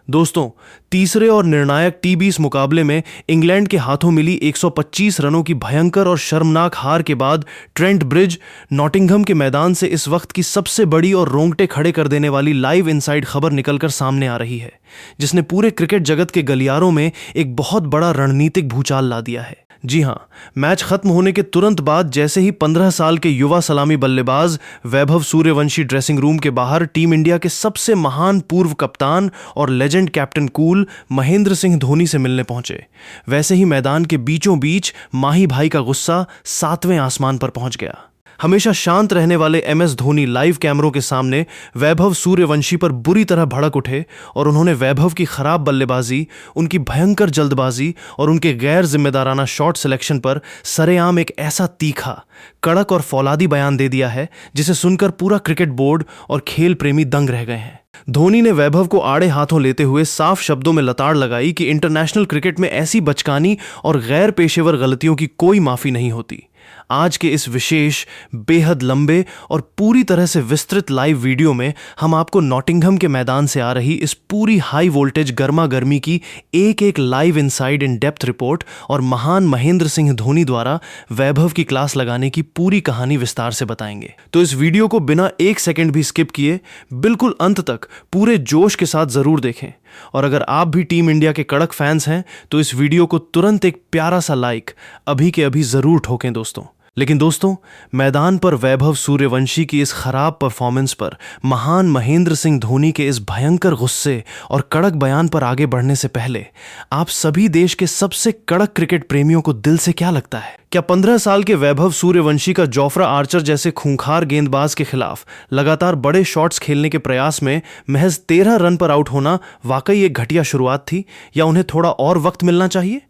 दोस्तों, तीसरे और निर्णायक T20 मुकाबले में इंग्लैंड के हाथों मिली 125 रनों की भयंकर और शर्मनाक हार के बाद ट्रेंट ब्रिज नॉटिंघम के मैदान से इस वक्त की सबसे बड़ी और रोंगटे खड़े कर देने वाली लाइव इनसाइड खबर निकलकर सामने आ रही है, जिसने पूरे क्रिकेट जगत के गलियारों में एक बहुत बड़ा रणनीतिक भूचाल ला दिया है। जी हां, मैच खत्म होने के तुरंत बाद जैसे ही 15 साल के युवा सलामी बल्लेबाज वैभव सूर्यवंशी ड्रेसिंग रूम के बाहर टीम इंडिया के सबसे महान पूर्व कप्तान और legend captain cool Mahendra Singh Dhoni से मिलने पहुंचे, वैसे ही मैदान के बीचों बीच माही भाई का गुस्सा 7वें आसमान पर पहुंच गया। हमेशा शांत रहने वाले MS धोनी लाइव कैमरों के सामने वैभव सूर्यवंशी पर बुरी तरह भड़क उठे और उन्होंने वैभव की खराब बल्लेबाजी, उनकी भयंकर जल्दबाजी और उनके गैर जिम्मेदाराना शॉट सिलेक्शन पर सरेआम एक ऐसा तीखा, कड़क और फौलादी बयान दे दिया है जिसे सुनकर पूरा क्रिकेट बोर्ड और खेल प्रेमी दंग रह गए हैं। धोनी ने वैभव को आड़े हाथों लेते हुए साफ शब्दों में लताड़ लगाई कि इंटरनेशनल क्रिकेट में ऐसी बचकानी और गैर पेशेवर गलतियों की कोई माफी नहीं होती। आज के इस विशेष, बेहद लंबे और पूरी तरह से विस्तृत लाइव वीडियो में हम आपको नॉटिंघम के मैदान से आ रही इस पूरी हाई वोल्टेज गर्मा गर्मी की एक live inside in depth report और महान महेंद्र सिंह धोनी द्वारा वैभव की क्लास लगाने की पूरी कहानी विस्तार से बताएंगे। तो इस वीडियो को बिना एक सेकंड भी स्किप किए बिल्कुल अंत तक पूरे जोश के साथ जरूर देखें। और अगर आप भी टीम इंडिया के कड़क फैंस हैं तो इस वीडियो को तुरंत एक प्यारा सा लाइक अभी के अभी जरूर ठोकें दोस्तों। लेकिन दोस्तों, मैदान पर वैभव सूर्यवंशी की इस खराब परफॉर्मेंस पर महान महेंद्र सिंह धोनी के इस भयंकर गुस्से और कड़क बयान पर आगे बढ़ने से पहले आप सभी देश के सबसे कड़क क्रिकेट प्रेमियों को दिल से क्या लगता है? क्या 15 साल के वैभव सूर्यवंशी का जोफ्रा आर्चर जैसे खूंखार गेंदबाज के खिलाफ लगातार बड़े शॉट्स खेलने के प्रयास में महज 13 रन पर आउट होना वाकई एक घटिया शुरुआत थी, या उन्हें थोड़ा और वक्त मिलना चाहिए?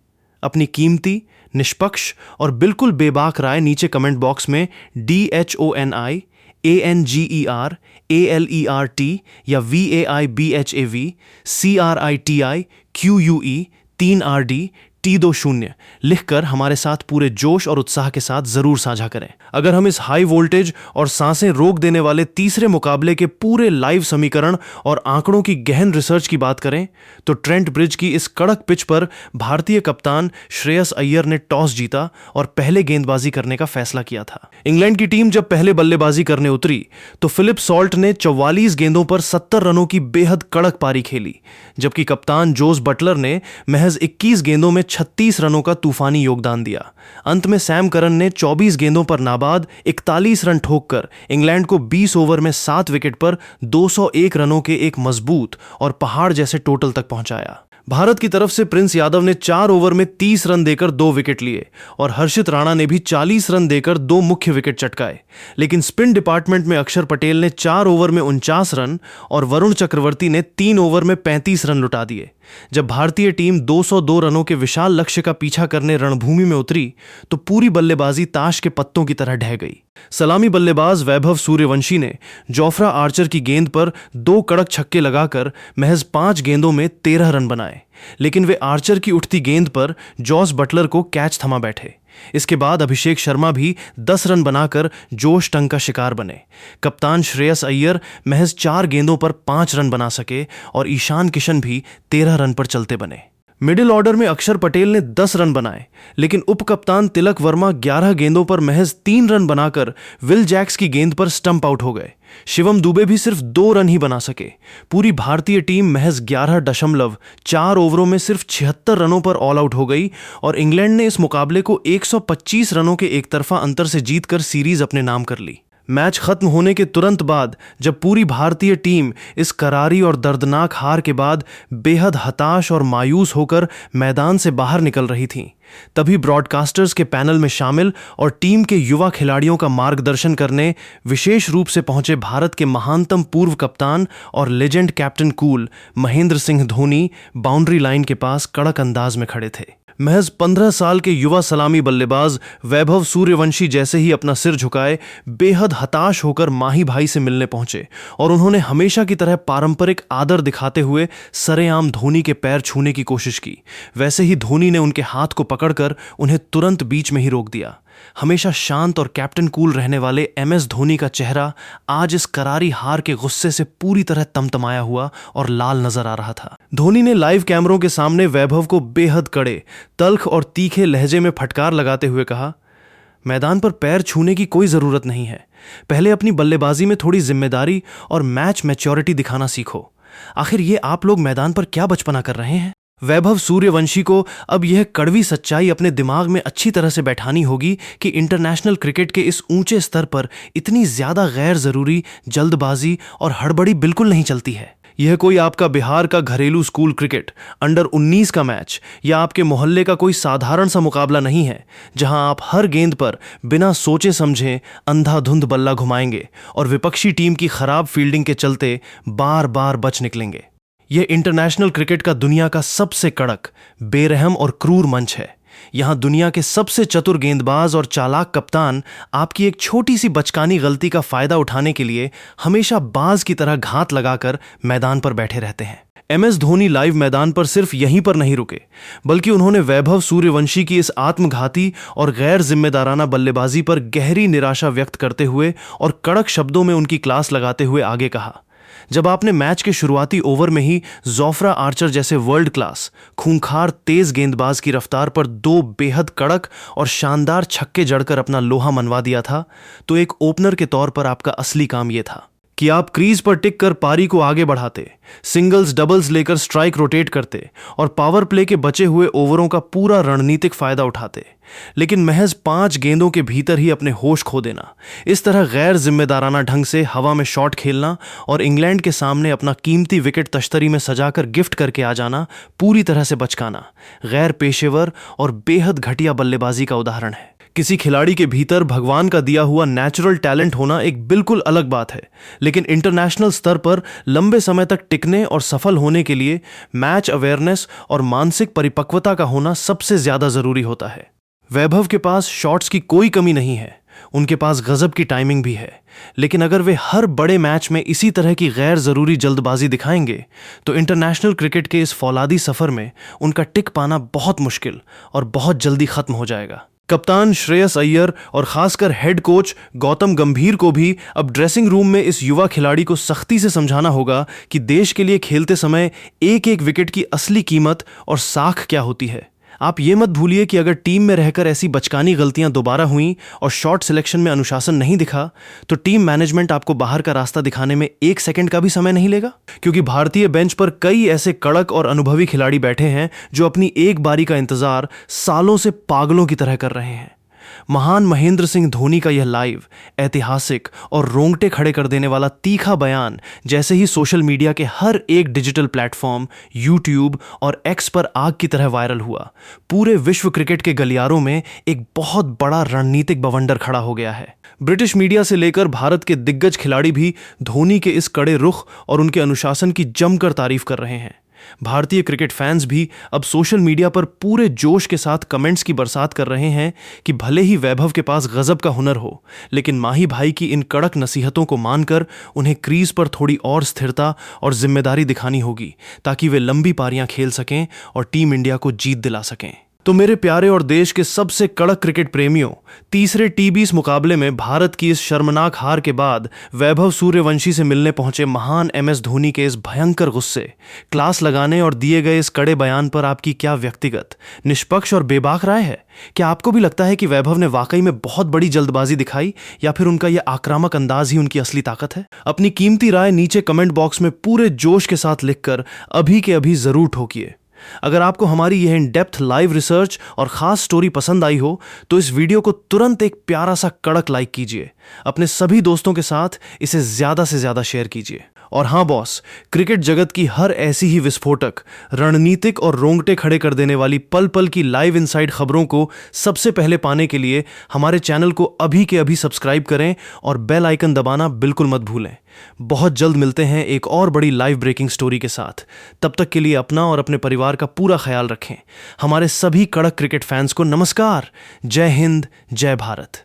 अपनी कीमती, निष्पक्ष और बिल्कुल बेबाक राय नीचे कमेंट बॉक्स में DHONI ANGER ALERT या VAIBHAV CRITI QUE 3RD T20 लिखकर हमारे साथ पूरे जोश और उत्साह के साथ जरूर साझा करें। अगर हम इस हाई वोल्टेज और सांसें रोक देने वाले तीसरे मुकाबले के पूरे लाइव समीकरण और आंकड़ों की गहन रिसर्च की बात करें तो ट्रेंट ब्रिज की इस कड़क पिच पर भारतीय कप्तान श्रेयस अय्यर ने टॉस जीता और पहले गेंदबाजी करने का फैसला किया था। इंग्लैंड की टीम जब पहले बल्लेबाजी करने उतरी तो फिलिप सॉल्ट ने 44 गेंदों पर 70 रनों की बेहद कड़क पारी खेली, जबकि कप्तान जोस बटलर ने महज 21 गेंदों में 36 रनों का तूफानी योगदान दिया। अंत में सैम करन ने 24 गेंदों पर नाबाद 41 रन ठोककर इंग्लैंड को 20 ओवर में 7 विकेट पर 201 रनों के एक मजबूत और पहाड़ जैसे टोटल तक पहुंचाया। भारत की तरफ से प्रिंस यादव ने 4 ओवर में 30 रन देकर 2 विकेट लिए और हर्षित राणा ने भी 40 रन देकर 2 मुख्य विकेट चटकाए। लेकिन स्पिन डिपार्टमेंट में अक्षर पटेल ने 4 ओवर में 49 रन और वरुण चक्रवर्ती ने 3 ओवर में 35 रन लुटा दिए। जब भारतीय टीम 202 रनों के विशाल लक्ष्य का पीछा करने रणभूमि में उतरी तो पूरी बल्लेबाजी ताश के पत्तों की तरह ढह गई। सलामी बल्लेबाज वैभव सूर्यवंशी ने जोफ्रा आर्चर की गेंद पर 2 कड़क छक्के लगाकर महज 5 गेंदों में 13 रन बनाए, लेकिन वे आर्चर की उठती गेंद पर जॉस बटलर को कैच थमा बैठे। इसके बाद अभिषेक शर्मा भी 10 रन बनाकर जोश टंग का शिकार बने। कप्तान श्रेयस अय्यर महज 4 गेंदों पर 5 रन बना सके और ईशान किशन भी 13 रन पर चलते बने। मिडिल ऑर्डर में अक्षर पटेल ने 10 रन बनाए, लेकिन उपकप्तान तिलक वर्मा 11 गेंदों पर महज 3 रन बनाकर विल जैक्स की गेंद पर स्टंप आउट हो गए। शिवम दुबे भी सिर्फ 2 रन ही बना सके। पूरी भारतीय टीम महज 11.4 ओवरों में सिर्फ 76 रनों पर ऑल आउट हो गई और इंग्लैंड ने इस मुकाबले को 125 रनों के एकतरफा अंतर से जीतकर सीरीज अपने नाम कर ली। मैच खत्म होने के तुरंत बाद जब पूरी भारतीय टीम इस करारी और दर्दनाक हार के बाद बेहद हताश और मायूस होकर मैदान से बाहर निकल रही थी, तभी ब्रॉडकास्टर्स के पैनल में शामिल और टीम के युवा खिलाड़ियों का मार्गदर्शन करने विशेष रूप से पहुंचे भारत के महानतम पूर्व कप्तान और legend captain cool Mahendra Singh Dhoni boundary line के पास कड़क अंदाज में खड़े थे। महज 15 साल के युवा सलामी बल्लेबाज वैभव सूर्यवंशी जैसे ही अपना सिर झुकाए बेहद हताश होकर माही भाई से मिलने पहुंचे और उन्होंने हमेशा की तरह पारंपरिक आदर दिखाते हुए सरेआम धोनी के पैर छूने की कोशिश की। वैसे ही धोनी ने उनके हाथ को पकड़कर उन्हें तुरंत बीच में ही रोक दिया। हमेशा शांत और कैप्टन कूल रहने वाले MS धोनी का चेहरा आज इस करारी हार के गुस्से से पूरी तरह तमतमाया हुआ और लाल नजर आ रहा था। धोनी ने लाइव कैमरों के सामने वैभव को बेहद कड़े, तल्ख और तीखे लहजे में फटकार लगाते हुए कहा, मैदान पर पैर छूने की कोई जरूरत नहीं है। पहले अपनी बल्लेबाजी में थोड़ी जिम्मेदारी और मैच मैच्योरिटी दिखाना सीखो। आखिर ये आप लोग मैदान पर क्या बचपना कर रहे हैं? वैभव सूर्यवंशी को अब यह कड़वी सच्चाई अपने दिमाग में अच्छी तरह से बैठानी होगी कि इंटरनेशनल क्रिकेट के इस ऊंचे स्तर पर इतनी ज्यादा गैर जरूरी जल्दबाजी और हड़बड़ी बिल्कुल नहीं चलती है। यह कोई आपका बिहार का घरेलू स्कूल क्रिकेट अंडर 19 का मैच या आपके मोहल्ले का कोई साधारण सा मुकाबला नहीं है जहां आप हर गेंद पर बिना सोचे समझे अंधाधुंध बल्ला घुमाएंगे और विपक्षी टीम की खराब फील्डिंग के चलते बार बार बच निकलेंगे। यह इंटरनेशनल क्रिकेट का दुनिया का सबसे कड़क, बेरहम और क्रूर मंच है। यहां दुनिया के सबसे चतुर गेंदबाज और चालाक कप्तान आपकी एक छोटी सी बचकानी गलती का फायदा उठाने के लिए हमेशा बाज की तरह घात लगाकर मैदान पर बैठे रहते हैं। MS धोनी लाइव मैदान पर सिर्फ यहीं पर नहीं रुके, बल्कि उन्होंने वैभव सूर्यवंशी की इस आत्मघाती और गैर जिम्मेदाराना बल्लेबाजी पर गहरी निराशा व्यक्त करते हुए और कड़क शब्दों में उनकी क्लास लगाते हुए आगे कहा, जब आपने मैच के शुरुआती ओवर में ही जोफ्रा आर्चर जैसे वर्ल्ड क्लास खूंखार तेज गेंदबाज की रफ्तार पर 2 बेहद कड़क और शानदार छक्के जड़कर अपना लोहा मनवा दिया था, तो एक ओपनर के तौर पर आपका असली काम यह था कि आप क्रीज पर टिक कर पारी को आगे बढ़ाते, सिंगल्स डबल्स लेकर स्ट्राइक रोटेट करते और पावर प्ले के बचे हुए ओवरों का पूरा रणनीतिक फायदा उठाते, लेकिन महज 5 गेंदों के भीतर ही अपने होश खो देना, इस तरह गैर जिम्मेदाराना ढंग से हवा में शॉट खेलना और इंग्लैंड के सामने अपना कीमती विकेट तश्तरी में सजाकर गिफ्ट करके आ जाना पूरी तरह से बचकाना, गैर पेशेवर और बेहद घटिया बल्लेबाजी का उदाहरण है। किसी खिलाड़ी के भीतर भगवान का दिया हुआ नेचुरल टैलेंट होना एक बिल्कुल अलग बात है, लेकिन इंटरनेशनल स्तर पर लंबे समय तक टिकने और सफल होने के लिए मैच अवेयरनेस और मानसिक परिपक्वता का होना सबसे ज्यादा जरूरी होता है। वैभव के पास शॉट्स की कोई कमी नहीं है, उनके पास गजब की टाइमिंग भी है, लेकिन अगर वे हर बड़े मैच में इसी तरह की गैर जरूरी जल्दबाजी दिखाएंगे तो इंटरनेशनल क्रिकेट के इस फौलादी सफर में उनका टिक पाना बहुत मुश्किल और बहुत जल्दी खत्म हो जाएगा। कप्तान श्रेयस अय्यर और खासकर हेड कोच गौतम गंभीर को भी अब ड्रेसिंग रूम में इस युवा खिलाड़ी को सख्ती से समझाना होगा कि देश के लिए खेलते समय एक एक विकेट की असली कीमत और साख क्या होती है। आप ये मत भूलिए कि अगर टीम में रहकर ऐसी बचकानी गलतियां दोबारा हुई और शॉट सिलेक्शन में अनुशासन नहीं दिखा तो टीम मैनेजमेंट आपको बाहर का रास्ता दिखाने में 1 सेकंड का भी समय नहीं लेगा, क्योंकि भारतीय बेंच पर कई ऐसे कड़क और अनुभवी खिलाड़ी बैठे हैं जो अपनी एक बारी का इंतजार सालों से पागलों की तरह कर रहे हैं। महान महेंद्र सिंह धोनी का यह लाइव, ऐतिहासिक और रोंगटे खड़े कर देने वाला तीखा बयान जैसे ही सोशल मीडिया के हर एक डिजिटल प्लेटफॉर्म, यूट्यूब और एक्स पर आग की तरह वायरल हुआ, पूरे विश्व क्रिकेट के गलियारों में एक बहुत बड़ा रणनीतिक बवंडर खड़ा हो गया है। ब्रिटिश मीडिया से लेकर भारत के दिग्गज खिलाड़ी भी धोनी के इस कड़े रुख और उनके अनुशासन की जमकर तारीफ कर रहे हैं। भारतीय क्रिकेट फैंस भी अब सोशल मीडिया पर पूरे जोश के साथ कमेंट्स की बरसात कर रहे हैं कि भले ही वैभव के पास गजब का हुनर हो, लेकिन माही भाई की इन कड़क नसीहतों को मानकर उन्हें क्रीज पर थोड़ी और स्थिरता और जिम्मेदारी दिखानी होगी ताकि वे लंबी पारियां खेल सकें और टीम इंडिया को जीत दिला सकें। तो मेरे प्यारे और देश के सबसे कड़क क्रिकेट प्रेमियों, तीसरे T20 मुकाबले में भारत की इस शर्मनाक हार के बाद वैभव सूर्यवंशी से मिलने पहुंचे महान MS धोनी के इस भयंकर गुस्से, क्लास लगाने और दिए गए इस कड़े बयान पर आपकी क्या व्यक्तिगत, निष्पक्ष और बेबाक राय है? क्या आपको भी लगता है कि वैभव ने वाकई में बहुत बड़ी जल्दबाजी दिखाई या फिर उनका यह आक्रामक अंदाज ही उनकी असली ताकत है? अपनी कीमती राय नीचे कमेंट बॉक्स में पूरे जोश के साथ लिखकर अभी के अभी जरूर ठोकिए। अगर आपको हमारी यह इन डेप्थ लाइव रिसर्च और खास स्टोरी पसंद आई हो तो इस वीडियो को तुरंत एक प्यारा सा कड़क लाइक कीजिए, अपने सभी दोस्तों के साथ इसे ज्यादा से ज्यादा शेयर कीजिए। और हाँ बॉस, क्रिकेट जगत की हर ऐसी ही विस्फोटक, रणनीतिक और रोंगटे खड़े कर देने वाली पल पल की लाइव इनसाइड खबरों को सबसे पहले पाने के लिए हमारे चैनल को अभी के अभी सब्सक्राइब करें और बेल आइकन दबाना बिल्कुल मत भूलें। बहुत जल्द मिलते हैं एक और बड़ी लाइव ब्रेकिंग स्टोरी के साथ। तब तक के लिए अपना और अपने परिवार का पूरा ख्याल रखें। हमारे सभी कड़क क्रिकेट फैंस को नमस्कार। जय हिंद, जय भारत।